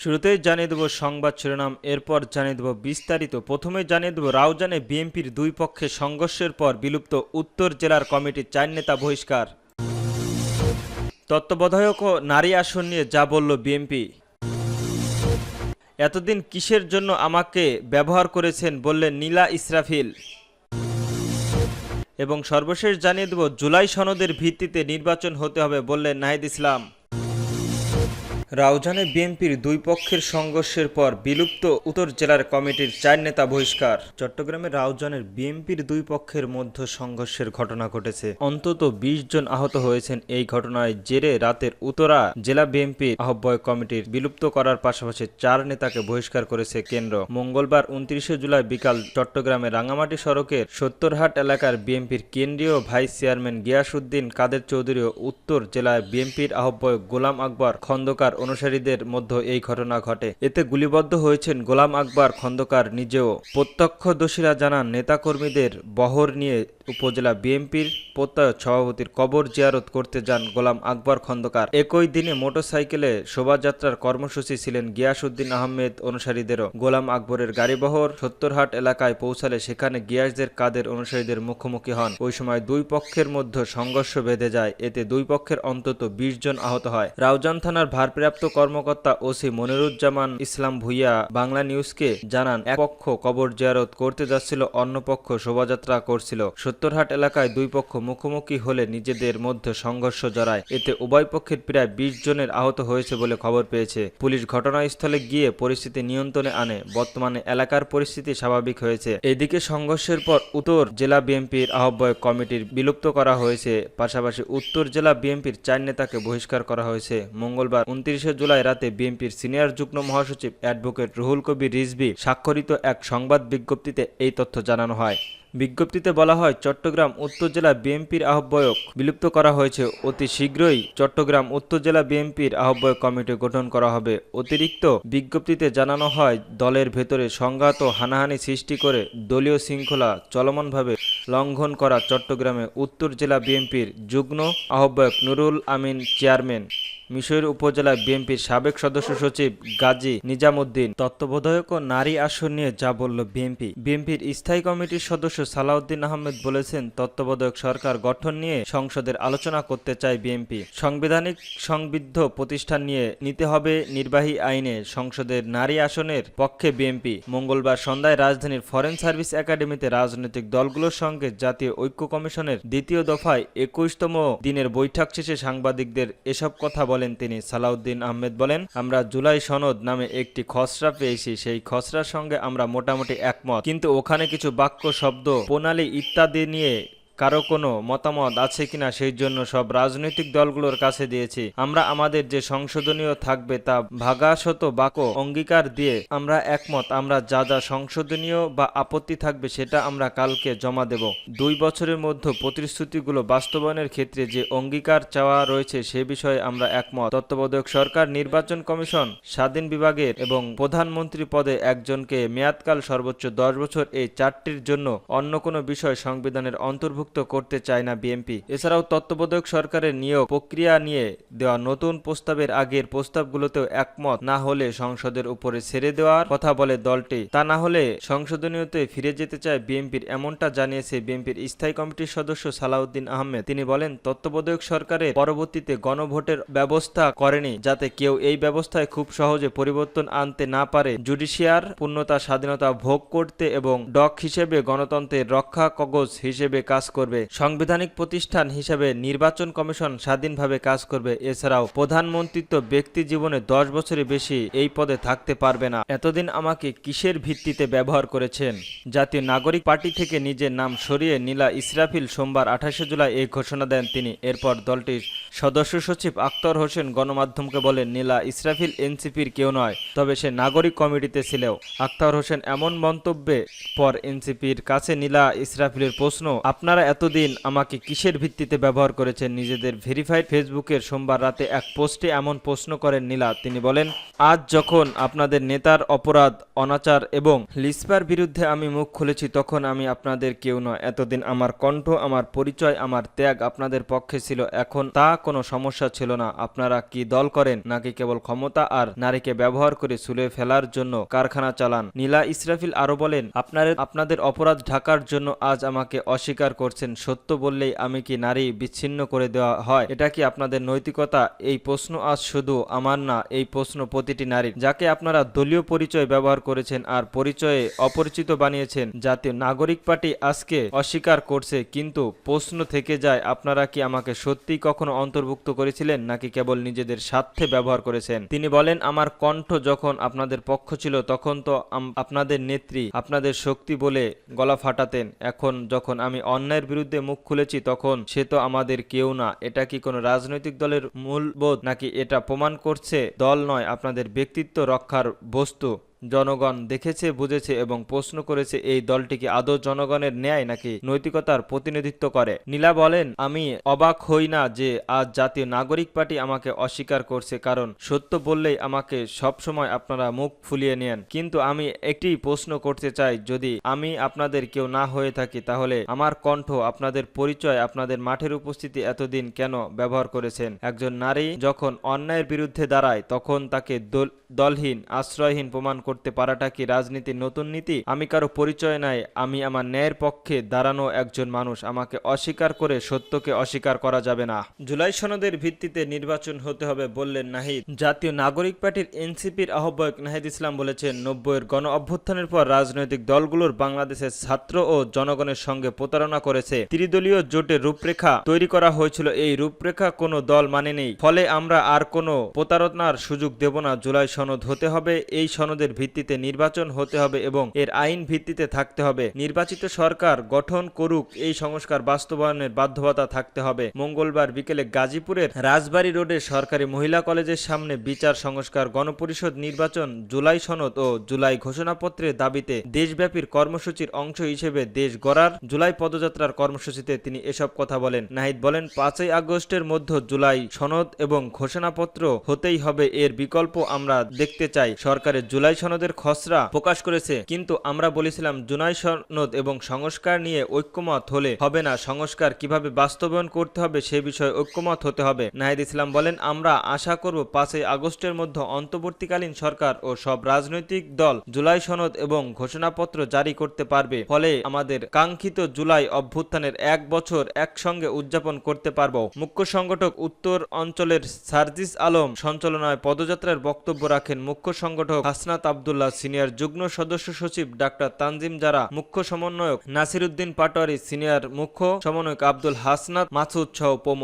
শুরুতেই জানিয়ে দেব সংবাদ শিরোনাম, এরপর জানিয়ে দেব বিস্তারিত। প্রথমে জানিয়ে দেব রাউজানে বিএনপির দুই পক্ষে সংঘর্ষের পর বিলুপ্ত উত্তর জেলার কমিটির 4 নেতা বহিষ্কার। তত্ত্বাবধায়ক ও নারী আসন নিয়ে যা বলল বিএনপি। এতদিন কিসের জন্য আমাকে ব্যবহার করেছেন বললেন নীলা ইসরাফিল। এবং সর্বশেষ জানিয়ে দেব জুলাই সনদের ভিত্তিতে নির্বাচন হতে হবে বললেন নাহিদ ইসলাম। রাউজানে বিএনপির দুই পক্ষের সংঘর্ষের পর বিলুপ্ত উত্তর জেলার কমিটির 4 নেতা বহিষ্কার। চট্টগ্রামের রাউজানের বিএনপির দুই পক্ষের মধ্যে সংঘর্ষের ঘটনা ঘটেছে। অন্তত 20 জন আহত হয়েছেন। এই ঘটনায় জেরে রাতের উত্তরা জেলা বিএনপির আহ্বায়ক কমিটির বিলুপ্ত করার পাশাপাশি 4 নেতাকে বহিষ্কার করেছে কেন্দ্র। মঙ্গলবার 29 জুলাই বিকাল চট্টগ্রামের রাঙামাটি সড়কের সত্তরহাট এলাকার বিএনপির কেন্দ্রীয় ভাইস চেয়ারম্যান গিয়াসউদ্দিন কাদের চৌধুরী ও উত্তর জেলার বিএনপির আহ্বায়ক গোলাম আকবর খন্দকার অনুসারীদের মধ্যে এই ঘটনা ঘটে। এতে গুলিবদ্ধ হয়েছেন গোলাম আকবর খন্দকার নিজেও। প্রত্যক্ষদর্শীরা জানান নেতাকর্মীদের বহর নিয়ে উপজেলা বিএনপির প্রত্যয় সভাপতির কবর জিয়ারত করতে যান গোলাম আকবর খন্দকার। একই দিনে মোটরসাইকেলে শোভাযাত্রার কর্মসূচি ছিলেন গিয়াসউদ্দিন আহমেদ অনুসারীদেরও। গোলাম আকবরের গাড়িবহর সত্তরহাট এলাকায় পৌঁছালে সেখানে গিয়াসদের কাদের অনুসারীদের মুখোমুখি হন। ওই সময় দুই পক্ষের মধ্যে সংঘর্ষ বেঁধে যায়। এতে দুই পক্ষের অন্তত 20 জন আহত হয়। রাউজান থানার ভারপ্রাপ্ত কর্মকর্তা ওসি মনিরুজ্জামান ইসলাম ভুইয়া বাংলা নিউজকে জানান, এক পক্ষ কবর জিয়ারত করতে যাচ্ছিল, অন্য পক্ষ শোভাযাত্রা করছিল। সত্তরহাট এলাকায় দুই পক্ষ মুখোমুখি হলে নিজেদের মধ্যে সংঘর্ষ জড়ায়। এতে উভয় পক্ষের প্রায় 20 জনের আহত হয়েছে বলে খবর পেয়েছে পুলিশ। ঘটনাস্থলে গিয়ে পরিস্থিতি নিয়ন্ত্রণে আনে। বর্তমানে এলাকার পরিস্থিতি স্বাভাবিক হয়েছে। এদিকে সংঘর্ষের পর উত্তর জেলা বিএনপির আহ্বায়ক কমিটির বিলুপ্ত করা হয়েছে। পাশাপাশি উত্তর জেলা বিএনপির 4 নেতাকে বহিষ্কার করা হয়েছে। মঙ্গলবার 29 জুলাই রাতে বিএনপির সিনিয়র যুগ্ম মহাসচিব অ্যাডভোকেট রুহুল কবির রিজভী স্বাক্ষরিত এক সংবাদ বিজ্ঞপ্তিতে এই তথ্য জানানো হয়। বিজ্ঞপ্তিতে বলা হয়, চট্টগ্রাম উত্তর জেলা বিএনপির আহ্বায়ক বিলুপ্ত করা হয়েছে। অতি শীঘ্রই চট্টগ্রাম উত্তর জেলা বিএনপির আহ্বায়ক কমিটি গঠন করা হবে। অতিরিক্ত বিজ্ঞপ্তিতে জানানো হয়, দলের ভেতরে সংঘাত ও হানাহানি সৃষ্টি করে দলীয় শৃঙ্খলা চলমানভাবে লঙ্ঘন করা চট্টগ্রামে উত্তর জেলা বিএনপির যুগ্ম আহ্বায়ক নুরুল আমিন চেয়ারম্যান, মিশর উপজেলা বিএনপির সাবেক সদস্য সচিব গাজী নিজামুদ্দিন। তত্ত্বাবধায়ক ও নারী আসন নিয়ে যা বলল বিএনপি। বিএনপির স্থায়ী কমিটির সদস্য সালাউদ্দিন আহমেদ বলেছেন, তত্ত্বাবধায়ক সরকার গঠন নিয়ে সংসদের আলোচনা করতে চায় বিএনপি। সাংবিধানিক সংবিদ্ধ প্রতিষ্ঠান নিয়ে নিতে হবে নির্বাহী আইনে সংসদের নারী আসনের পক্ষে বিএনপি। মঙ্গলবার সন্ধ্যায় রাজধানীর ফরেন সার্ভিস একাডেমিতে রাজনৈতিক দলগুলোর সঙ্গে জাতীয় ঐক্য কমিশনের দ্বিতীয় দফায় 21তম দিনের বৈঠক শেষে সাংবাদিকদের এসব কথা বলেন তিনি। সালাউদ্দিন আহমেদ বলেন, আমরা জুলাই সনদ নামে একটি খসড়া পেয়েছি। সেই খসড়ার সঙ্গে আমরা মোটামুটি একমত, কিন্তু ওখানে কিছু বাক্য, শব্দ, প্রণালী ইত্যাদি নিয়ে কারো কোনো মতামত আছে কিনা সেই জন্য সব রাজনৈতিক দলগুলোর কাছে দিয়েছি। আমরা আমাদের যে সংশোধনীয় থাকবে তা ভাগাশত বাক্য অঙ্গীকার দিয়ে আমরা একমত। আমরা যা যা সংশোধনীয় বা আপত্তি থাকবে সেটা আমরা কালকে জমা দেব। 2 বছরের মধ্যে প্রতিশ্রুতিগুলো বাস্তবায়নের ক্ষেত্রে যে অঙ্গীকার চাওয়া রয়েছে সে বিষয়ে আমরা একমত। তত্ত্বাবধায়ক সরকার, নির্বাচন কমিশন, স্বাধীন বিভাগের এবং প্রধানমন্ত্রী পদে একজনকে মেয়াদকাল সর্বোচ্চ 10 বছর, এই 4টির জন্য অন্য কোনো বিষয় সংবিধানের অন্তর্ভুক্ত করতে চায় না বিএনপি। এছাড়াও তত্ত্বাবধায়ক সরকারের নিয়োগ প্রক্রিয়া নিয়ে দেওয়া নতুন প্রস্তাবের আগের প্রস্তাবগুলোতেও একমত না হলে সংসদের উপরে ছেড়ে দেওয়ার কথা বলে দলটি। তা না হলে সংশোধনীয়তে ফিরে যেতে চায় বিএনপির, এমনটা জানিয়েছে বিএনপির স্থায়ী কমিটির সদস্য সালাউদ্দিন আহমেদ। তিনি বলেন, তত্ত্বাবধায়ক সরকারের পরবর্তীতে গণভোটের ব্যবস্থা করেনি যাতে কেউ এই ব্যবস্থায় খুব সহজে পরিবর্তন আনতে না পারে। জুডিশিয়ার পূর্ণতা, স্বাধীনতা ভোগ করতে এবং ডক হিসেবে গণতন্ত্রের রক্ষা কবচ হিসেবে কাজ করবে। সাংবিধানিক প্রতিষ্ঠান হিসেবে নির্বাচন কমিশন স্বাধীনভাবে কাজ করবে। এছাড়াও প্রধানমন্ত্রিত্ব ব্যক্তি জীবনে 10 বছরের বেশি এই পদে থাকতে পারবে না। এতদিন আমাকে কিসের ভিত্তিতে ব্যবহার করেছেন? জাতীয় নাগরিক পার্টি থেকে নিজের নাম সরিয়ে নীলা ইসরাফিল সোমবার 28 জুলাই এই ঘোষণা দেন তিনি। এরপর দলটির সদস্য সচিব আক্তার হোসেন গণমাধ্যমকে বলেন, নীলা ইসরাফিল এনসিপির কেউ নয়, তবে সে নাগরিক কমিটিতে ছিল। আক্তার হোসেন এমন মন্তব্যে পর এনসিপির কাছে নীলা ইসরাফিলের প্রশ্ন, আপনারা এতদিন আমাকে কিসের ভিত্তিতে ব্যবহার করেছেন? নিজেদের ভেরিফাইড ফেসবুকের সোমবার রাতে এক পোস্টে এমন প্রশ্ন করেন নীলা। তিনি বলেন, আজ যখন আপনাদের নেতার অপরাধ, অনাচার এবং লিসপার বিরুদ্ধে আমি মুখ খুলেছি তখন আমি আপনাদের কেউ নয়। এতদিন আমার কণ্ঠ, আমার পরিচয়, আমার ত্যাগ আপনাদের পক্ষে ছিল। এখন তা কোনো সমস্যা ছিল না। আপনারা কি দল করেন নাকি কেবল ক্ষমতা আর নারীকে ব্যবহার করে ছুলে ফেলার জন্য কারখানা চালান? নীলা ইসরাফিল আরো বলেন, আপনাদের অপরাধ ঢাকার জন্য আজ আমাকে অস্বীকার করছেন। সত্য বললেই আমি কি নারী বিচ্ছিন্ন করে দেওয়া হয়? এটা কি আপনাদের নৈতিকতা? এই প্রশ্ন আজ শুধু আমার না, এই প্রশ্ন প্রতিটি নারীর, যাকে আপনারা দলীয় পরিচয় ব্যবহার করেছেন আর পরিচয়ে অপরিচিত বানিয়েছেন। জাতীয় নাগরিক পার্টি আজকে অস্বীকার করছে, কিন্তু প্রশ্ন থেকে যায়, আপনারা কি আমাকে সত্যিই কখনো অন্তর্ভুক্ত করেছিলেন নাকি কেবল নিজেদের স্বার্থে ব্যবহার করেছেন? তিনি বলেন, আমার কণ্ঠ যখন আপনাদের পক্ষ ছিল তখন তো আপনাদের নেত্রী আপনাদের শক্তি বলে গলা ফাটাতেন। এখন যখন আমি অন্যায়ের বিরুদ্ধে মুখ খুলেছি তখন সে তো আমাদের কেউ না। এটা কি কোনো রাজনৈতিক দলের মূলবোধ নাকি এটা প্রমাণ করছে দল নয় আপনাদের ব্যক্তিত্ব রক্ষার বস্তু? জনগণ দেখেছে, বুঝেছে এবং প্রশ্ন করেছে এই দলটি কি আদৌ জনগণের ন্যায় নাকি নৈতিকতার প্রতিনিধিত্ব করে। নীলা বলেন, আমি অবাক হই না যে আজ জাতীয় নাগরিক পার্টি আমাকে অস্বীকার করছে, কারণ সত্য বললেই আমাকে সবসময় আপনারা মুখ ফুলিয়ে নেন। কিন্তু আমি একটি প্রশ্ন করতে চাই, যদি আমি আপনাদের কেউ না হয়ে থাকি তাহলে আমার কণ্ঠ, আপনাদের পরিচয়, আপনাদের মাঠের উপস্থিতি এতদিন কেন ব্যবহার করেছেন? একজন নারী যখন অন্যায়ের বিরুদ্ধে দাঁড়ায় তখন তাকে দলহীন, আশ্রয়হীন প্রমাণ করতে পারাটা কি রাজনীতির নতুন নীতি? আমি কারো পরিচয় নাই, আমি আমার ন্যায়ের পক্ষে দাঁড়ানো একজন মানুষ। আমাকে অস্বীকার করে সত্যকে অস্বীকার করা যাবে না। জুলাই সনদের ভিত্তিতে নির্বাচন হতে হবে বললেন নাহিদ। জাতীয় নাগরিক পার্টির এনসিপির আহ্বায়ক নাহিদ ইসলাম বলেছেন, 90-এর গণ অভ্যুত্থানের পর রাজনৈতিক দলগুলোর বাংলাদেশের ছাত্র ও জনগণের সঙ্গে প্রতারণা করেছে। ত্রিদলীয় জোটের রূপরেখা তৈরি করা হয়েছিল, এই রূপরেখা কোনো দল মানেনি। ফলে আমরা আর কোনো প্রতারণার সুযোগ দেব না। জুলাই সনদ হতে হবে, এই সনদের ভিত্তিতে নির্বাচন হতে হবে এবং এর আইন ভিত্তিতে থাকতে হবে। নির্বাচিত সরকার গঠন করুক, এই সংস্কার বাস্তবায়নের বাধ্যবাধকতা থাকতে হবে। মঙ্গলবার বিকেলে গাজীপুরের রাজবাড়ী রোডে সরকারি মহিলা কলেজের সামনে বিচার সংস্কার, গণপরিষদ নির্বাচন, জুলাই সনদ ও জুলাই ঘোষণাপত্রের দাবিতে দেশব্যাপী কর্মসূচির অংশ হিসেবে দেশ গড়ার জুলাই পদযাত্রার কর্মসূচিতে তিনি এসব কথা বলেন। নাহিদ বলেন, 5ই আগস্টের মধ্যে জুলাই সনদ এবং ঘোষণাপত্র হতেই হবে, এর বিকল্প আমরা দেখতে চাই। সরকারের জুলাই সনদের খসড়া প্রকাশ করেছে, কিন্তু আমরা বলেছিলাম জুলাই সনদ এবং সংস্কার নিয়ে ঐক্যমত হলে হবে না, সংস্কার কিভাবে বাস্তবায়ন করতে হবে সে বিষয়ে ঐক্যমত হতে হবে। নাহিদ ইসলাম বলেন, আমরা আশা করব 5ই আগস্টের মধ্যে অন্তর্বর্তীকালীন সরকার ও সব রাজনৈতিক দল জুলাই সনদ এবং ঘোষণাপত্র জারি করতে পারবে। ফলে আমাদের কাঙ্ক্ষিত জুলাই অভ্যুত্থানের 1 বছর একসঙ্গে উদযাপন করতে পারব। মুখ্য সংগঠক উত্তর অঞ্চলের সার্জিস আলম সঞ্চালনায় পদযাত্রার বক্তব্য রাখেন। মুখ্য সংগঠক হাসনাত আব্দুল্লাহ, সিনিয়র যুগ্ম সদস্য সচিব ডাক্তার তানজিম জারা, মুখ্য সমন্বয়ক নাসিরউদ্দিন পাটোয়ারি, সিনিয়র মুখ্য সমন্বয়ক আব্দুল হাসনাত মাসুদ সহ প্রমুখ।